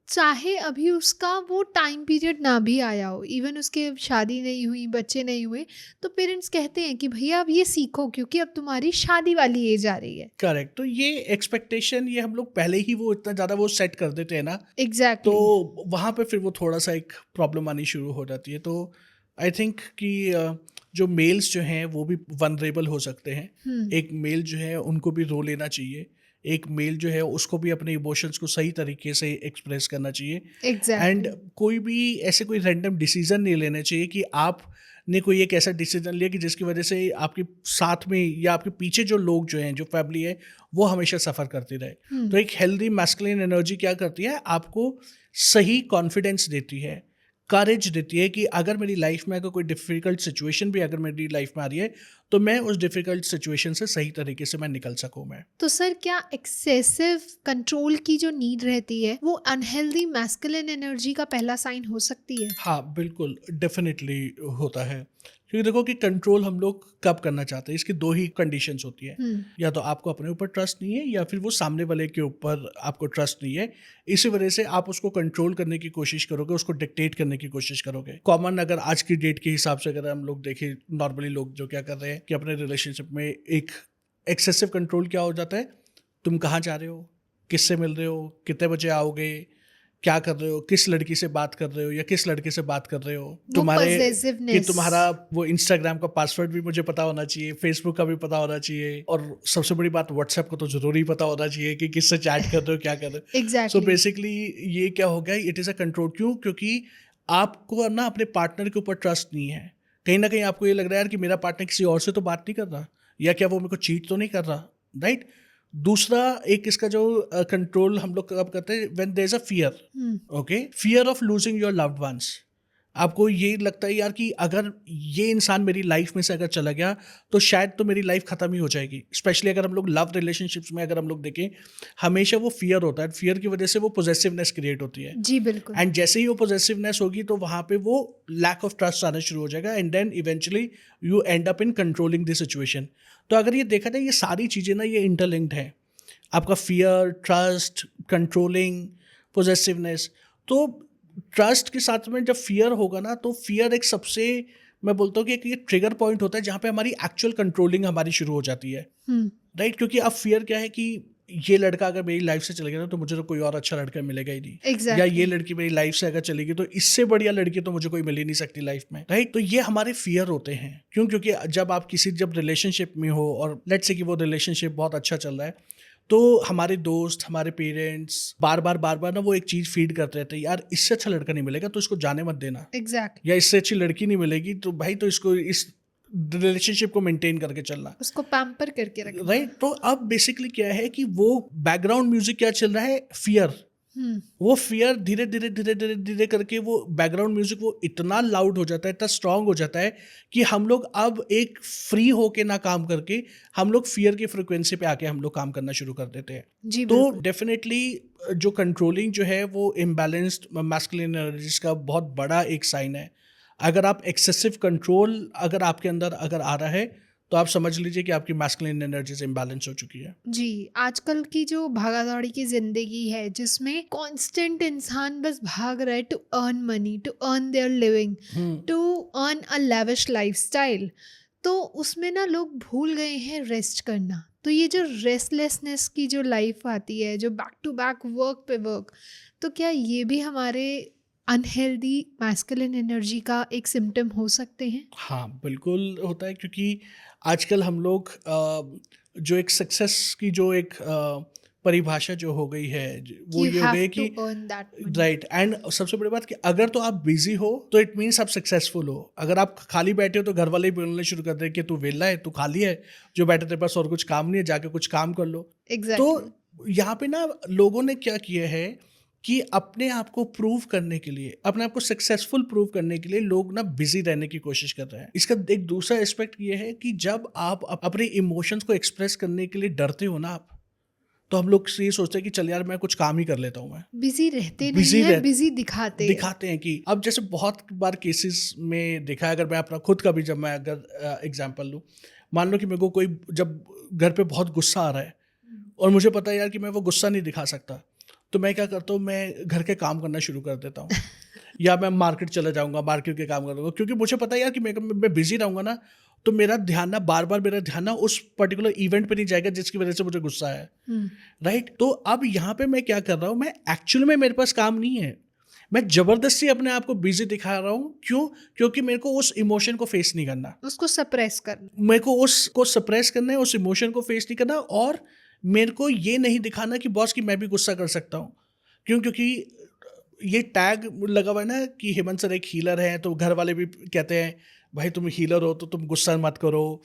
चाहे अभी उसका वो टाइम पीरियड ना भी आया हो, इवन उसके शादी नहीं हुई, बच्चे नहीं हुए, तो पेरेंट्स कहते हैं कि भैया अब ये सीखो, क्योंकि अब तुम्हारी शादी वाली एज आ रही है। करेक्ट। तो ये एक्सपेक्टेशन ये हम लोग पहले ही वो इतना ज़्यादा वो सेट कर देते हैं ना, तो एग्जैक्टली। वहाँ पे फिर वो थोड़ा सा एक प्रॉब्लम आनी शुरू हो जाती है। तो आई थिंक कि जो मेल्स जो हैं वो भी वनरेबल हो सकते हैं। हम्म। एक मेल जो है उनको भी रो लेना चाहिए, एक मेल जो है उसको भी अपने इमोशंस को सही तरीके से एक्सप्रेस करना चाहिए। And exactly. कोई भी ऐसे कोई रैंडम डिसीजन नहीं लेना चाहिए कि आपने कोई एक ऐसा डिसीजन लिया कि जिसकी वजह से आपके साथ में या आपके पीछे जो लोग जो हैं, जो फैमिली है, वो हमेशा सफ़र करती रहे। तो एक हेल्दी मैस्कुलिन एनर्जी क्या करती है, आपको सही कॉन्फिडेंस देती है, करेज देती है कि अगर मेरी लाइफ में अगर कोई डिफ़िकल्ट सिचुएशन भी अगर मेरी लाइफ में आ रही है, तो मैं उस डिफ़िकल्ट सिचुएशन से सही तरीके से मैं निकल सकूँ मैं। तो सर क्या एक्सेसिव कंट्रोल की जो नीड रहती है वो अनहेल्दी मैस्कुलिन एनर्जी का पहला साइन हो सकती है? हाँ, बिल्कुल, डेफ़िनेटली होता है। क्योंकि देखो कि कंट्रोल हम लोग कब करना चाहते हैं, इसकी 2 ही कंडीशंस होती हैं। या तो आपको अपने ऊपर ट्रस्ट नहीं है या फिर वो सामने वाले के ऊपर आपको ट्रस्ट नहीं है। इसी वजह से आप उसको कंट्रोल करने की कोशिश करोगे, उसको डिक्टेट करने की कोशिश करोगे। कॉमन अगर आज की डेट के हिसाब से अगर हम लोग देखें, नॉर्मली लोग जो क्या कर रहे हैं कि अपने रिलेशनशिप में एक एक्सेसिव कंट्रोल क्या हो जाता है, तुम कहाँ जा रहे हो? किससे मिल रहे हो? कितने बजे आओगे? क्या कर रहे हो, किस लड़की से बात कर रहे हो या किस लड़के से बात कर रहे हो, वो तुम्हारे कि possessiveness। तुम्हारा वो इंस्टाग्राम का पासवर्ड भी मुझे पता होना चाहिए, फेसबुक का भी पता होना चाहिए, और सबसे बड़ी बात व्हाट्सएप का तो जरूरी पता होना चाहिए कि किससे चैट कर रहे हो, क्या कर रहे हो। So exactly. बेसिकली ये क्या हो गया, इट इज़ अ कंट्रोल। क्यों? क्योंकि आपको ना अपने पार्टनर के ऊपर ट्रस्ट नहीं है। कहीं ना कहीं आपको ये लग रहा है यार कि मेरा पार्टनर किसी और से तो बात नहीं कर रहा, या क्या वो मेरे को चीट तो नहीं कर रहा, राइट। दूसरा एक इसका जो कंट्रोल हम लोग कब करते हैं, when there is a fear, okay, fear of losing your loved ones. आपको ये लगता है यार कि अगर ये इंसान मेरी लाइफ में से अगर चला गया तो शायद तो मेरी लाइफ खत्म ही हो जाएगी। स्पेशली अगर हम लोग लव रिलेशनशिप्स में अगर हम लोग देखें, हमेशा वो फियर होता है। फियर की वजह से वो पोजेसिवनेस क्रिएट होती है, जी बिल्कुल। एंड जैसे ही वो पोजेसिवनेस होगी तो वहाँ पे वो लैक ऑफ ट्रस्ट आना शुरू हो जाएगा, and then eventually you end up in controlling the situation. तो अगर ये देखा जाए, ये सारी चीज़ें ना ये इंटरलिंक्ड है, आपका फियर, ट्रस्ट, कंट्रोलिंग, पोजेसिवनेस। तो ट्रस्ट के साथ में जब फियर होगा ना, तो फियर एक सबसे, मैं बोलता हूँ कि एक ये ट्रिगर पॉइंट होता है जहाँ पे हमारी एक्चुअल कंट्रोलिंग हमारी शुरू हो जाती है, राइट। क्योंकि अब फियर क्या है कि ये लड़का अगर मेरी लाइफ से चले गया ना तो मुझे तो कोई और अच्छा लड़का मिलेगा ही नहीं, या एग्जैक्टली। ये लड़की मेरी लाइफ से अगर चलेगी तो इससे बढ़िया लड़की तो मुझे कोई मिल ही नहीं सकती लाइफ में, राइट। तो ये हमारे फियर होते हैं। क्यों? क्योंकि जब रिलेशनशिप में हो और लेट्स से कि वो रिलेशनशिप बहुत अच्छा चल रहा है, तो हमारे दोस्त, हमारे पेरेंट्स बार बार ना वो एक चीज़ फीड करते रहते हैं, यार इससे अच्छा लड़का नहीं मिलेगा तो इसको जाने मत देना, एग्जैक्टली। या इससे अच्छी लड़की नहीं मिलेगी तो भाई तो इसको इस रिलेशनशिप को मेंटेन करके चलना, उसको पैम्पर करके रखना। राइट। तो अब बेसिकली क्या है कि वो बैकग्राउंड म्यूजिक क्या चल रहा है, फियर। वो फियर धीरे धीरे धीरे धीरे धीरे करके वो बैकग्राउंड म्यूजिक वो इतना लाउड हो जाता है, इतना स्ट्रांग हो जाता है कि हम लोग अब एक फ्री होके ना काम करके हम लोग फियर की फ्रिक्वेंसी पे आके हम लोग काम करना शुरू कर देते हैं। जी तो बिल्कुल। डेफिनेटली जो कंट्रोलिंग जो है वो इम्बैलेंस्ड मैस्कुलिन एनर्जीज का बहुत बड़ा एक साइन है। अगर आप एक्सेसिव कंट्रोल अगर आपके अंदर अगर आ रहा है तो आप समझ लीजिए कि आपकी मैस्कुलिन एनर्जीज इम्बैलेंस हो चुकी है। जी, आजकल की जो भागा-दौड़ी की ज़िंदगी है, जिसमें कांस्टेंट इंसान बस भाग रहा है to earn money, to earn their living, to earn a lavish lifestyle, तो उसमें ना लोग भूल गए हैं रेस्ट करना। तो ये जो रेस्टलेसनेस की जो लाइफ़ आती है, जो बैक टू बैक वर्क पे वर्क, तो क्या ये भी हमारे अनहेल्दी मैस्कुलिन एनर्जी का एक सिम्पटम हो सकते हैं? हाँ, बिल्कुल होता है। क्योंकि आजकल हम लोग जो एक सक्सेस की जो एक परिभाषा जो हो गई है वो यू ये हो हैव गई है टू कि earn that money. Right. And सबसे बड़ी बात कि अगर तो आप बिजी हो तो इट मीन्स आप सक्सेसफुल हो। अगर आप खाली बैठे हो तो घर वाले ही बोलने शुरू कर दें कि तू वेला है, तू खाली है, जो बैठे तेरे पास और कुछ काम नहीं है, जाके कुछ काम कर लो। तो एग्ज़ैक्टली। यहाँ पे ना लोगों ने क्या किया है कि अपने आप को प्रूव करने के लिए, अपने आप को सक्सेसफुल प्रूव करने के लिए लोग ना बिजी रहने की कोशिश कर रहे हैं। इसका एक दूसरा एस्पेक्ट ये है कि जब आप अपने इमोशंस को एक्सप्रेस करने के लिए डरते हो ना आप, तो हम लोग ये सोचते हैं कि चल यार मैं कुछ काम ही कर लेता हूँ मैं। बिज़ी रहते बिजी नहीं है, रह बिज़ी दिखाते हैं। दिखाते हैं कि अब जैसे बहुत बार केसेस में देखा है, अगर मैं अपना खुद का भी जब मैं अगर एग्जांपल लूँ, मान लो कि मेरे को कोई जब घर पे बहुत गुस्सा आ रहा है और मुझे पता है यार कि मैं वो गुस्सा नहीं दिखा सकता, तो मैं क्या करता हूँ, मैं घर के काम करना शुरू कर देता हूँ या मैं मार्केट चला जाऊँगा, मार्केट के काम करूँगा। क्योंकि मुझे पता है यार कि मैं बिजी रहूँगा ना, तो मेरा ध्यान ना बार बार मेरा ध्यान ना उस पर्टिकुलर इवेंट पे नहीं जाएगा जिसकी वजह से मुझे गुस्सा है, राइट। तो अब यहाँ पे मैं क्या कर रहा हूँ, मैं एक्चुअल में मेरे पास काम नहीं है, मैं जबरदस्ती अपने आप को बिजी दिखा रहा हूँ। क्यों? क्योंकि मेरे को उस इमोशन को फेस नहीं करना, उसको सप्रेस करना। मेरे को उसको सप्रेस करना है, उस इमोशन को फेस नहीं करना। और मेरे को ये नहीं दिखाना कि बॉस कि मैं भी गुस्सा कर सकता हूँ। क्यों? क्योंकि ये टैग लगा हुआ है ना कि हेमंत सर एक हीलर हैं, तो घर वाले भी कहते हैं भाई तुम हीलर हो तो तुम गुस्सा मत करो,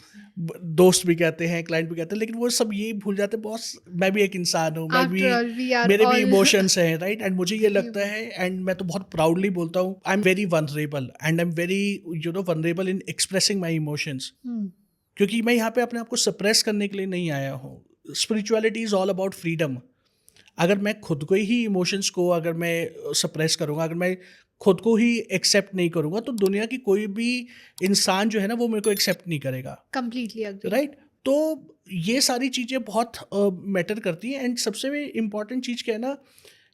दोस्त भी कहते हैं, क्लाइंट भी कहते हैं, लेकिन वो सब ये भूल जाते हैं बॉस मैं भी एक इंसान हूँ, मैं भी, आफ्टर ऑल वी आर मेरे भी ऑल इमोशंस हैं, राइट? एंड मुझे ये लगता ह्यूमन। है, एंड मैं तो बहुत प्राउडली बोलता हूँ, I am very vulnerable and I am very vulnerable in expressing my emotions. क्योंकि मैं यहाँ पे अपने आप को सप्रेस करने के लिए नहीं आया हूँ। Spirituality is all about freedom. अगर मैं खुद को ही इमोशंस को अगर मैं सप्रेस करूँगा, अगर मैं खुद को ही एक्सेप्ट नहीं करूँगा, तो दुनिया की कोई भी इंसान जो है ना वो मेरे को एक्सेप्ट नहीं करेगा, कंप्लीटली अग्री। राइट? तो ये सारी चीज़ें बहुत मैटर करती हैं। एंड सबसे इम्पॉर्टेंट चीज़ क्या है ना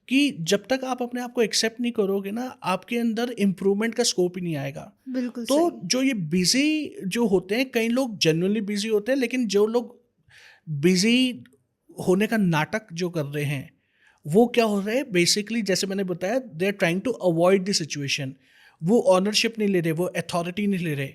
कि जब तक आप अपने आप को एक्सेप्ट नहीं करोगे ना, आपके अंदर इम्प्रूवमेंट का स्कोप ही नहीं आएगा। बिल्कुल तो सही। जो ये बिजी जो होते हैं, कई लोग जेन्युइनली बिजी होते हैं, लेकिन जो लोग बिजी होने का नाटक जो कर रहे हैं, वो क्या हो रहा है बेसिकली, जैसे मैंने बताया, they are trying to avoid the situation. वो ऑनरशिप नहीं ले रहे, वो अथॉरिटी नहीं ले रहे,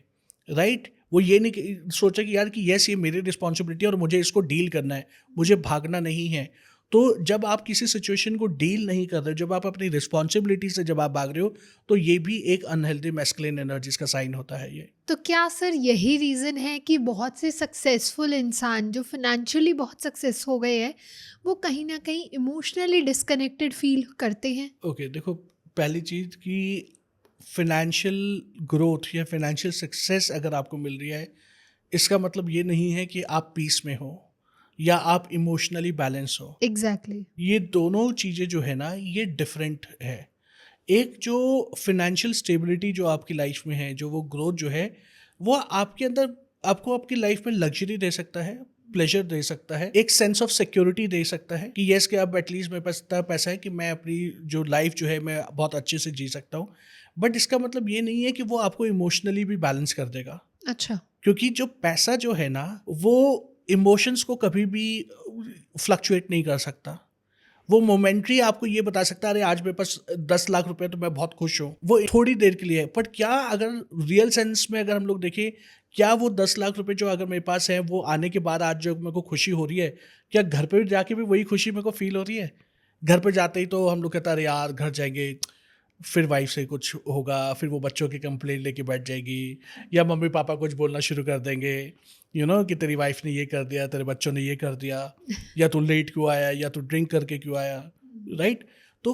राइट? वो ये नहीं सोचा कि यार कि यस ये मेरी रिस्पॉन्सिबिलिटी है और मुझे इसको डील करना है, मुझे भागना नहीं है। तो जब आप किसी सिचुएशन को डील नहीं कर रहे हो, जब आप अपनी रिस्पॉन्सिबिलिटी से जब आप भाग रहे हो, तो ये भी एक अनहेल्दी मैस्कुलिन एनर्जीज का साइन होता है ये। तो क्या सर यही रीज़न है कि बहुत से सक्सेसफुल इंसान जो फाइनेंशियली बहुत सक्सेस हो गए हैं, वो कहीं ना कहीं इमोशनली डिस्कनेक्टेड फील करते हैं? ओके, देखो, पहली चीज़ कि फाइनेंशियल ग्रोथ या फाइनेंशियल सक्सेस अगर आपको मिल रही है, इसका मतलब ये नहीं है कि आप पीस में हो या आप इमोशनली बैलेंस हो। एग्जैक्टली। ये दोनों चीज़ें जो है ना, ये डिफरेंट है। एक जो फाइनेंशियल स्टेबिलिटी जो आपकी लाइफ में है, जो वो ग्रोथ जो है, वो आपके अंदर आपको आपकी लाइफ में लग्जरी दे सकता है, प्लेजर दे सकता है, एक सेंस ऑफ सिक्योरिटी दे सकता है कि यस कि अब एटलीस्ट मेरे पास इतना पैसा है कि मैं अपनी जो लाइफ जो है मैं बहुत अच्छे से जी सकता हूँ। बट इसका मतलब ये नहीं है कि वो आपको इमोशनली भी बैलेंस कर देगा। अच्छा। क्योंकि जो पैसा जो है ना, वो इमोशंस को कभी भी फ्लक्चुएट नहीं कर सकता। वो मोमेंट्री आपको ये बता सकता है अरे आज मेरे पास 10 लाख रुपए तो मैं बहुत खुश हूँ, वो थोड़ी देर के लिए है। बट क्या अगर रियल सेंस में अगर हम लोग देखें, क्या वो 10 लाख रुपए जो अगर मेरे पास है, वो आने के बाद आज जो मेरे को खुशी हो रही है, क्या घर पे जाके भी वही खुशी मेरे को फील हो रही है? घर पे जाते ही तो हम लोग कहते हैं अरे यार घर जाएंगे, फिर वाइफ से कुछ होगा, फिर वो बच्चों की कंप्लेंट लेके बैठ जाएगी, या मम्मी पापा कुछ बोलना शुरू कर देंगे, कि तेरी वाइफ ने ये कर दिया, तेरे बच्चों ने ये कर दिया, या तू लेट क्यों आया, या तू ड्रिंक करके क्यों आया, राइट? तो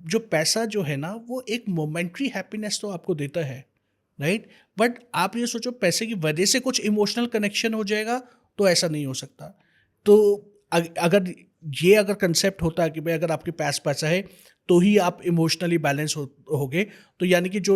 जो पैसा जो है ना, वो एक मोमेंट्री हैप्पीनेस तो आपको देता है, राइट? बट आप ये सोचो पैसे की वजह से कुछ इमोशनल कनेक्शन हो जाएगा, तो ऐसा नहीं हो सकता। तो अगर ये अगर कंसेप्ट होता है कि भाई अगर आपके पास पैसा है तो ही आप इमोशनली बैलेंस होगे, तो यानी कि जो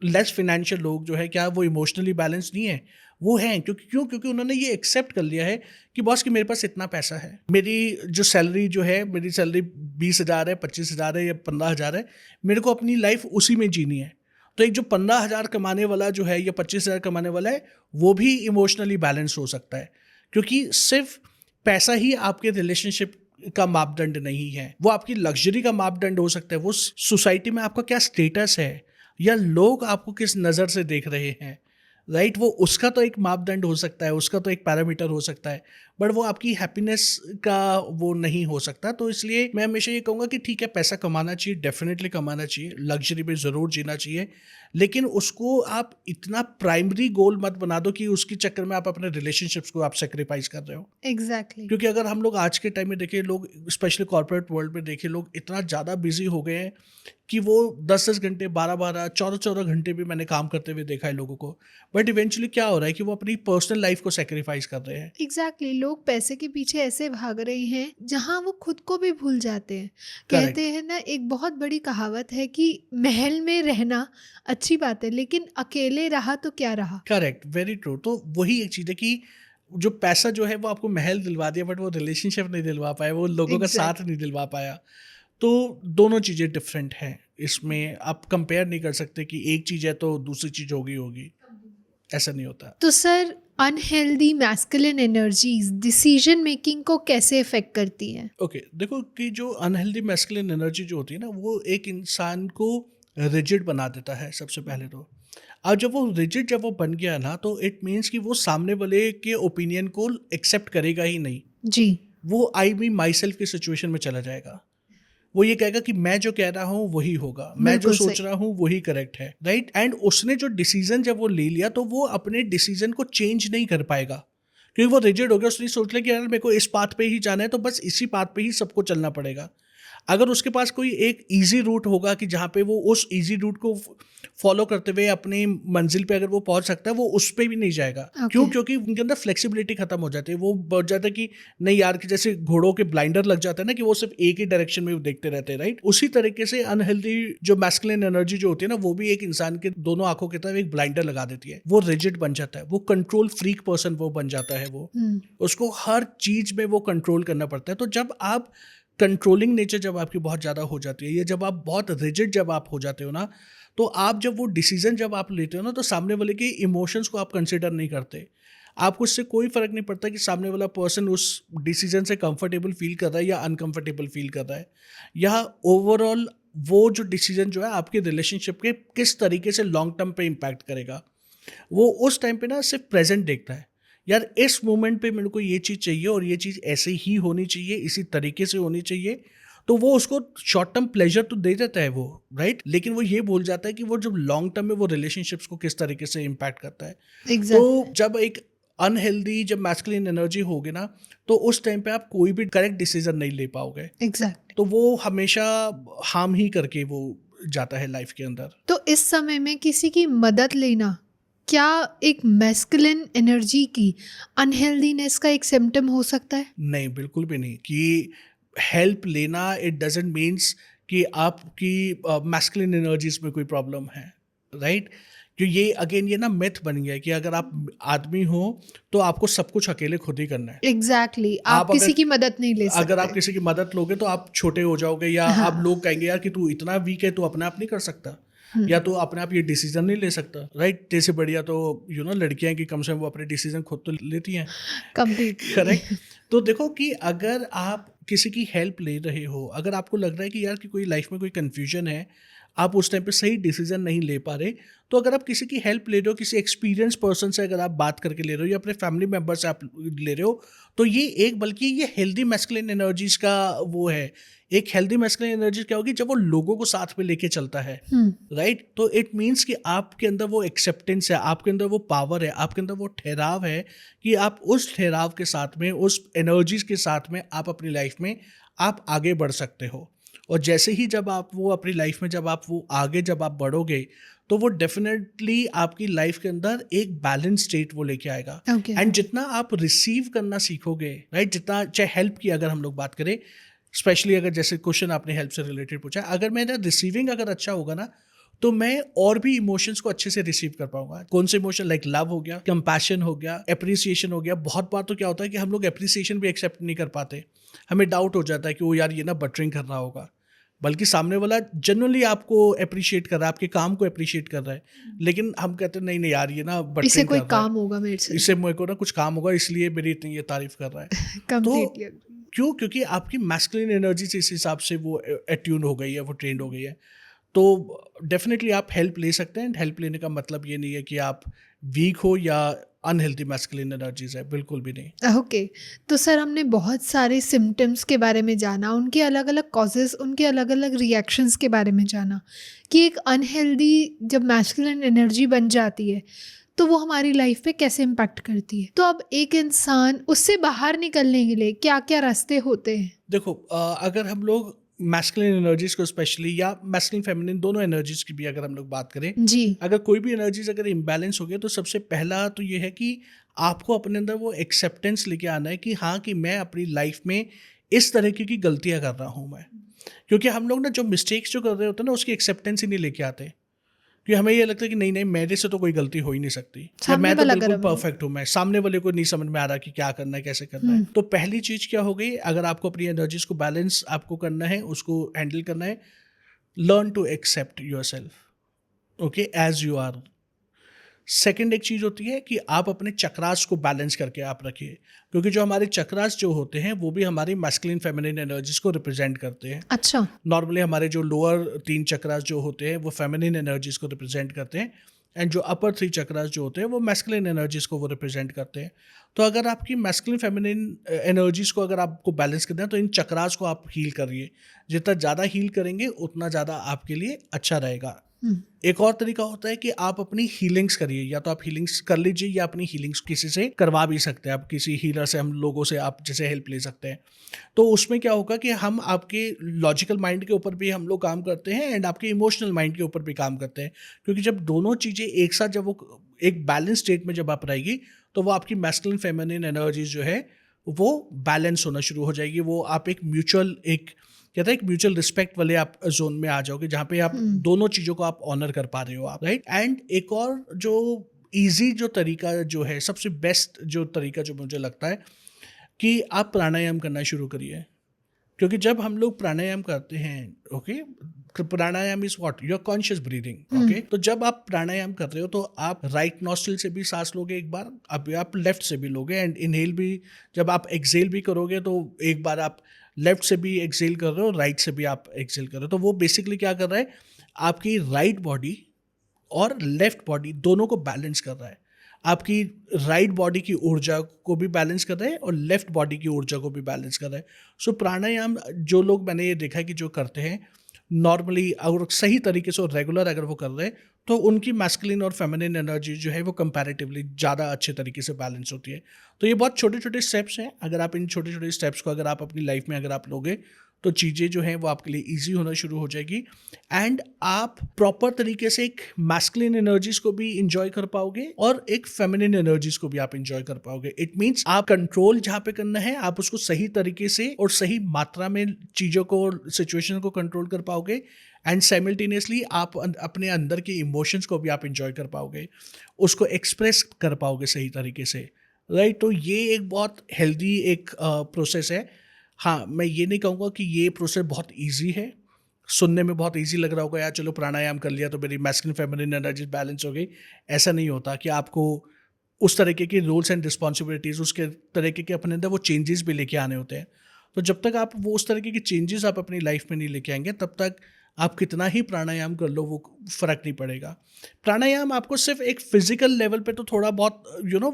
लेस फाइनेंशियल लोग जो है, क्या वो इमोशनली बैलेंस नहीं है? वो हैं। क्योंकि उन्होंने ये एक्सेप्ट कर लिया है कि बॉस कि मेरे पास इतना पैसा है, मेरी जो सैलरी जो है, मेरी सैलरी 20,000 है, 25,000 है या 15,000 है, मेरे को अपनी लाइफ उसी में जीनी है। तो एक जो 15,000 कमाने वाला जो है या 25,000 कमाने वाला है, वो भी इमोशनली बैलेंस हो सकता है। क्योंकि सिर्फ पैसा ही आपके रिलेशनशिप का मापदंड नहीं है, वो आपकी लग्जरी का मापदंड हो सकता है। वो सोसाइटी में आपका क्या स्टेटस है, या लोग आपको किस नज़र से देख रहे हैं, राइट? वो उसका तो एक मापदंड हो सकता है, उसका तो एक पैरामीटर हो सकता है, बट वो आपकी हैप्पीनेस का वो नहीं हो सकता। तो इसलिए मैं हमेशा ये कहूँगा कि ठीक है, पैसा कमाना चाहिए, डेफिनेटली कमाना चाहिए, लग्जरी में ज़रूर जीना चाहिए, लेकिन उसको आप इतना प्राइमरी गोल मत बना दो कि उसके चक्कर में आप अपने रिलेशनशिप्स को आप सेक्रीफाइस कर रहे हो। एग्जैक्टली। क्योंकि अगर हम लोग आज के टाइम में देखें, लोग स्पेशली कॉर्पोरेट वर्ल्ड में देखें, लोग इतना ज़्यादा बिजी हो गए हैं कि वो 10-10 घंटे, 12-12, 14-14 घंटे भी मैंने काम करते हुए देखा है लोगों को। बट इवेंचुअली क्या हो रहा है कि वो अपनी पर्सनल लाइफ को सेक्रीफाइस कर रहे हैं। एग्जैक्टली। लोग पैसे के पीछे ऐसे भाग रहे हैं जहां वो खुद को भी भूल जाते हैं। करेक्ट, कहते हैं ना, एक बहुत बड़ी कहावत है कि महल में रहना अच्छी बात है, लेकिन अकेले रहा तो क्या रहा। Correct, very true. तो वही एक चीज़ है कि जो पैसा जो है वो आपको महल दिलवा दिया, बट वो रिलेशनशिप नहीं दिलवा पाया, वो लोगों का साथ एग्जैक्टली। नहीं दिलवा पाया। तो दोनों चीज़ें डिफरेंट हैं, इसमें आप कंपेयर नहीं कर सकते कि एक चीज़ है तो दूसरी चीज़ होगी, ऐसा नहीं होता। तो sir, unhealthy masculine energies decision making को कैसे इफेक्ट करती हैं? ओके, देखो कि जो अनहेल्दी मैस्कुलिन एनर्जी जो होती है ना, वो एक इंसान को रिजिड बना देता है सबसे पहले तो। अब जब वो बन गया ना, तो इट मीन्स कि वो सामने वाले के ओपिनियन को एक्सेप्ट करेगा ही नहीं। जी। वो आई मी माई सेल्फ की सिचुएशन में चला जाएगा। वो ये कहेगा कि मैं जो कह रहा हूँ वही होगा, मैं जो बिल्कुल सोच सही। रहा हूँ वही करेक्ट है, राइट। एंड उसने जो डिसीजन जब वो ले लिया तो वो अपने डिसीजन को चेंज नहीं कर पाएगा, क्योंकि वो रिजिड हो गया। उसने सोच लिया कि यार मेरे को इस पाथ पे ही जाना है, तो बस इसी पाथ पे ही सबको चलना पड़ेगा। अगर उसके पास कोई एक इजी रूट होगा कि जहाँ पे वो उस इजी रूट को फॉलो करते हुए अपनी मंजिल पे अगर वो पहुंच सकता है, वो उस पे भी नहीं जाएगा। क्यों? ओके। क्योंकि उनके अंदर फ्लेक्सिबिलिटी खत्म हो जाती है। वो बढ़ जाता है कि नहीं यार, कि जैसे घोड़ों के ब्लाइंडर लग जाता है ना, कि वो सिर्फ एक ही डायरेक्शन में देखते रहते हैं, राइट। उसी तरीके से अनहेल्दी जो मैस्कुलिन एनर्जी जो होती है ना, वो भी एक इंसान के दोनों आंखों की तरफ एक ब्लाइंडर लगा देती है। वो रिजिड बन जाता है, वो कंट्रोल फ्रीक पर्सन वो बन जाता है। वो उसको हर चीज में वो कंट्रोल करना पड़ता है। तो जब आप कंट्रोलिंग नेचर जब आपकी बहुत ज़्यादा हो जाती है, या जब आप बहुत रिजिड जब आप हो जाते हो ना, तो आप जब वो डिसीजन जब आप लेते हो ना, तो सामने वाले के इमोशंस को आप कंसिडर नहीं करते। आपको इससे कोई फर्क नहीं पड़ता कि सामने वाला पर्सन उस डिसीजन से कंफर्टेबल फील कर रहा है या अनकंफर्टेबल फील कर रहा है, या ओवरऑल वो जो डिसीजन जो है आपके रिलेशनशिप के किस तरीके से लॉन्ग टर्म पे इम्पैक्ट करेगा। वो उस टाइम पे ना सिर्फ प्रेजेंट देखता है। यार इस मोमेंट पे मेरे को ये चीज़ चाहिए और ये चीज़ ऐसे ही होनी चाहिए, इसी तरीके से होनी चाहिए। तो वो उसको शॉर्ट टर्म प्लेजर तो दे देता है वो, राइट। लेकिन वो ये भूल जाता है कि वो जब लॉन्ग टर्म में वो रिलेशनशिप्स को किस तरीके से इम्पैक्ट करता है। तो एग्जैक्टली। जब एक अनहेल्दी जब मैस्कुलिन एनर्जी होगी ना, तो उस टाइम पे आप कोई भी करेक्ट डिसीजन नहीं ले पाओगे। एग्जैक्टली। तो वो हमेशा हार्म ही करके वो जाता है लाइफ के अंदर। तो इस समय में किसी की मदद लेना क्या एक मैस्कुलिन एनर्जी की अनहेल्दीनेस का एक सिम्टम हो सकता है? नहीं, बिल्कुल भी नहीं। कि हेल्प लेना इट डजंट मीन्स कि आपकी मैस्कुलिन एनर्जीज में कोई प्रॉब्लम है, राइट। जो ये अगेन ये ना मिथ बन गया है कि अगर आप आदमी हो तो आपको सब कुछ अकेले खुद ही करना है। एग्जैक्टली। आप आप किसी अगर की मदद नहीं ले अगर आप सकते। किसी की मदद लोगे तो आप छोटे हो जाओगे, या आप हाँ। लोग कहेंगे यार कि तू इतना वीक है, तू अपने आप नहीं कर सकता, या हम्म। तू अपने आप ये डिसीजन नहीं ले सकता, राइट। जैसे बढ़िया तो लड़कियां कि कम से कम वो अपने डिसीजन खुद तो लेती हैं। कंप्लीटली। करेक्ट। तो देखो कि अगर आप किसी की हेल्प ले रहे हो, अगर आपको लग रहा है कि यार कि कोई लाइफ में कोई कंफ्यूजन है, आप उस टाइम पे सही डिसीजन नहीं ले पा रहे, तो अगर आप किसी की हेल्प ले रहे हो, किसी एक्सपीरियंस पर्सन से अगर आप बात करके ले रहे हो, या अपने फैमिली मेम्बर से आप ले रहे हो, तो ये बल्कि ये हेल्दी मैस्कुलिन एनर्जीज का वो है। एक हेल्दी मैस्कुलिन एनर्जी क्या होगी? जब वो लोगों को साथ में लेके चलता है, राइट। तो इट मीन्स कि आपके अंदर वो एक्सेप्टेंस है, आपके अंदर वो पावर है, आपके अंदर वो ठहराव है कि आप उस ठहराव के साथ में, उस एनर्जीज के साथ में आप अपनी लाइफ में आप आगे बढ़ सकते हो। और जैसे ही जब आप वो अपनी लाइफ में जब आप वो आगे जब आप बढ़ोगे, तो वो डेफिनेटली आपकी लाइफ के अंदर एक बैलेंस स्टेट वो लेके आएगा। ओके। एंड जितना आप रिसीव करना सीखोगे, राइट, जितना चाहे हेल्प की अगर हम लोग बात करें, स्पेशली अगर जैसे क्वेश्चन आपने हेल्प से रिलेटेड पूछा, अगर मेरा रिसीविंग अगर अच्छा होगा ना, तो मैं और भी इमोशंस को अच्छे से रिसीव कर पाऊंगा। कौन से इमोशन? लाइक लव हो गया, कंपैशन हो गया, एप्रिसिएशन हो गया। बहुत बार तो क्या होता है कि हम लोग एप्रिसिएशन भी एक्सेप्ट नहीं कर पाते। हमें डाउट हो जाता है कि वो यार ये ना बटरिंग कर रहा होगा, बल्कि सामने वाला जनरली आपको अप्रिशिएट कर रहा है, आपके काम को अप्रिशिएट कर रहा है, लेकिन हम कहते हैं नहीं नहीं यार ये ना इसे बटरिंग कोई कर रहा है, काम होगा मेरे से। इससे मेरे को ना कुछ काम होगा, इसलिए मेरी इतनी ये तारीफ कर रहा है। तो कंप्लीटली। क्यों? क्योंकि आपकी मैस्कुलिन एनर्जी से इस हिसाब से वो अट्यून हो गई है, वो ट्रेंड हो गई है। तो डेफिनेटली आप हेल्प ले सकते हैं। एंड हेल्प लेने का मतलब ये नहीं है कि आप वीक हो या अनहेल्दी मैस्कुलिन एनर्जीज है, बिल्कुल भी नहीं। ओके। तो सर हमने बहुत सारे सिम्टम्स के बारे में जाना, उनके अलग अलग कॉजेज़, उनके अलग अलग रिएक्शंस के बारे में जाना कि एक अनहेल्दी जब मैस्कुलिन एनर्जी बन जाती है तो वो हमारी लाइफ पे कैसे इम्पैक्ट करती है। तो अब एक इंसान उससे बाहर निकलने के लिए क्या क्या रास्ते होते हैं? देखो अगर हम लोग मैस्कुलिन एनर्जीज को स्पेशली, या मैस्कुलिन फेमिनिन दोनों एनर्जीज की भी अगर हम लोग बात करें, जी। अगर कोई भी एनर्जीज अगर इम्बैलेंस हो गया, तो सबसे पहला तो ये है कि आपको अपने अंदर वो एक्सेप्टेंस लेके आना है कि हाँ, कि मैं अपनी लाइफ में इस तरीके की गलतियां कर रहा हूँ मैं। क्योंकि हम लोग ना जो मिस्टेक्स जो कर रहे होते हैं ना, उसकी एक्सेप्टेंस ही नहीं लेके आते। कि हमें ये लगता है कि नहीं नहीं, मेरे से तो कोई गलती हो ही नहीं सकती, या सामने मैं तो वाला बिल्कुल गरम है। परफेक्ट हूँ। मैं सामने वाले को नहीं समझ में आ रहा कि क्या करना है, कैसे करना है। तो पहली चीज क्या हो गई? अगर आपको अपनी एनर्जीज को बैलेंस आपको करना है, उसको हैंडल करना है, learn to accept yourself, okay, as you are. Second एक चीज होती है कि आप अपने चक्रास को बैलेंस करके आप रखिए, क्योंकि जो हमारे चक्रास जो होते हैं वो भी हमारी मैस्कुलिन फेमिनिन एनर्जीज को रिप्रेजेंट करते हैं। अच्छा। नॉर्मली हमारे जो लोअर 3 चक्रास जो होते हैं वो फेमिनिन एनर्जीज को रिप्रेजेंट करते हैं, एंड जो अपर 3 चक्रास जो होते हैं वो मैस्कुलिन एनर्जीज को वो रिप्रेजेंट करते हैं। तो अगर आपकी मैस्कुलिन फेमिनिन एनर्जीज को अगर आपको बैलेंस करना है तो इन चक्रास को आप हील करिए। जितना ज़्यादा हील करेंगे उतना ज़्यादा आपके लिए अच्छा रहेगा। एक और तरीका होता है कि आप अपनी हीलिंग्स करिए, या तो आप हीलिंग्स कर लीजिए या अपनी हीलिंग्स किसी से करवा भी सकते हैं। आप किसी हीलर से, हम लोगों से आप जैसे हेल्प ले सकते हैं। तो उसमें क्या होगा कि हम आपके लॉजिकल माइंड के ऊपर भी हम लोग काम करते हैं एंड आपके इमोशनल माइंड के ऊपर भी काम करते हैं, क्योंकि जब दोनों चीज़ें एक साथ जब वो एक बैलेंस स्टेट में जब आप रहेगी तो वो आपकी मैस्कुलिन फेमिनिन एनर्जीज जो है वो बैलेंस होना शुरू हो जाएगी। वो आप एक म्यूचुअल कहते हैं एक म्यूचुअल रिस्पेक्ट वाले आप जोन में आ जाओगे, जहाँ पे आप दोनों चीज़ों को आप ऑनर कर पा रहे हो आप, राइट। एंड एक और जो ईजी जो तरीका जो है, सबसे बेस्ट जो तरीका जो मुझे लगता है कि आप प्राणायाम करना शुरू करिए। क्योंकि जब हम लोग प्राणायाम करते हैं, okay, pranayama is what, your conscious breathing, okay. तो जब आप प्राणायाम कर रहे हो तो आप राइट नॉस्ट्रिल से भी सांस लोगे एक बार, अब आप लेफ्ट से भी लोगे, एंड इनहेल भी जब आप एक्सहेल भी करोगे तो एक बार आप लेफ्ट से भी एक्सहेल कर रहे हो, राइट से भी आप एक्सहेल कर रहे हो। तो वो बेसिकली क्या कर रहा है, आपकी राइट बॉडी और लेफ्ट बॉडी दोनों को बैलेंस कर रहा है। आपकी राइट बॉडी की ऊर्जा को भी बैलेंस कर रहा है और लेफ्ट बॉडी की ऊर्जा को भी बैलेंस कर रहा है। सो प्राणायाम जो लोग मैंने ये देखा है कि जो करते हैं नॉर्मली और सही तरीके से और रेगुलर अगर वो कर रहे हैं तो उनकी मैस्कुलिन और फेमिनिन एनर्जी जो है वो कंपैरेटिवली ज़्यादा अच्छे तरीके से बैलेंस होती है। तो ये बहुत छोटे छोटे स्टेप्स हैं। अगर आप इन छोटे छोटे स्टेप्स को अगर आप अपनी लाइफ में अगर आप लोगे तो चीज़ें जो हैं वो आपके लिए ईजी होना शुरू हो जाएगी, एंड आप प्रॉपर तरीके से एक मैस्कुलिन एनर्जीज को भी इंजॉय कर पाओगे और एक फेमिनिन एनर्जीज को भी आप इंजॉय कर पाओगे। इट मीन्स आप कंट्रोल जहाँ पे करना है आप उसको सही तरीके से और सही मात्रा में चीज़ों को, सिचुएशन को कंट्रोल कर पाओगे, एंड साइमल्टेनियसली आप अपने अंदर के इमोशंस को भी आप इंजॉय कर पाओगे, उसको एक्सप्रेस कर पाओगे सही तरीके से, राइट। तो ये एक बहुत हेल्दी एक प्रोसेस है। हाँ, मैं ये नहीं कहूँगा कि ये प्रोसेस बहुत ईजी है। सुनने में बहुत ईजी लग रहा होगा, यार चलो प्राणायाम कर लिया तो मेरी मैस्कुलिन फेमिनिन एनर्जी बैलेंस हो गई। ऐसा नहीं होता कि आपको उस तरीके की रूल्स एंड रिस्पॉन्सिबिलिटीज़, उसके तरीके के अपने अंदर वो चेंजेस भी लेके आने होते हैं। तो जब तक आप वो उस तरीके की चेंजेस आप अपनी लाइफ में नहीं लेके आएंगे तब तक आप कितना ही प्राणायाम कर लो वो फ़र्क नहीं पड़ेगा। प्राणायाम आपको सिर्फ एक फिजिकल लेवल पे तो थोड़ा बहुत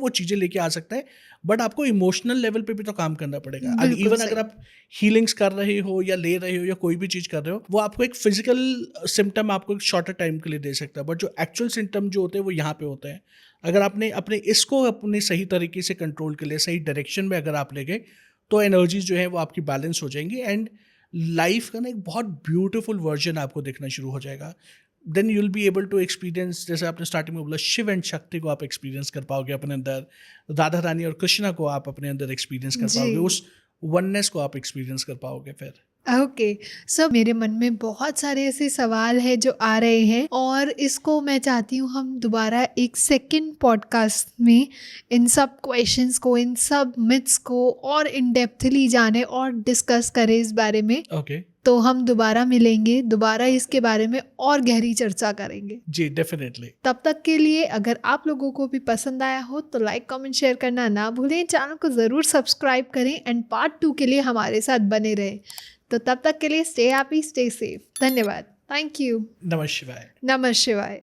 वो चीज़ें लेके आ सकता है, बट आपको इमोशनल लेवल पे भी तो काम करना पड़ेगा। बिल्कुल इवन सही। अगर आप हीलिंग्स कर रहे हो या ले रहे हो या कोई भी चीज़ कर रहे हो, वो आपको एक फिजिकल सिम्टम आपको एक शॉर्टर टाइम के लिए दे सकता है, बट जो एक्चुअल सिम्टम जो होते हैं वो यहाँ पे होते हैं। अगर आपने अपने इसको अपने सही तरीके से कंट्रोल के लिए सही डायरेक्शन में अगर आप ले गए तो एनर्जीज जो है वो आपकी बैलेंस हो जाएंगी, एंड लाइफ का ना एक बहुत ब्यूटीफुल वर्जन आपको देखना शुरू हो जाएगा। Then you will be able to experience, जैसे आपने स्टार्टिंग में बोला, शिव एंड शक्ति को आप एक्सपीरियंस कर पाओगे अपने अंदर, राधा रानी और कृष्णा को आप अपने अंदर एक्सपीरियंस कर पाओगे, जी। उस वननेस को आप एक्सपीरियंस कर पाओगे फिर। ओके। सब मेरे मन में बहुत सारे ऐसे सवाल हैं जो आ रहे हैं और इसको मैं चाहती हूँ हम दोबारा एक सेकंड पॉडकास्ट में इन सब क्वेश्चंस को, इन सब मिथ्स को और इन डेप्थली जाने और डिस्कस करें इस बारे में। ओके, तो हम दोबारा मिलेंगे, दोबारा इसके बारे में और गहरी चर्चा करेंगे। जी डेफिनेटली। तब तक के लिए अगर आप लोगों को भी पसंद आया हो तो लाइक, कमेंट, शेयर करना ना भूलें। चैनल को ज़रूर सब्सक्राइब करें एंड पार्ट 2 के लिए हमारे साथ बने रहें। तो तब तक के लिए स्टे हैप्पी, स्टे सेफ। धन्यवाद। Thank you. नमः शिवाय। नमः शिवाय।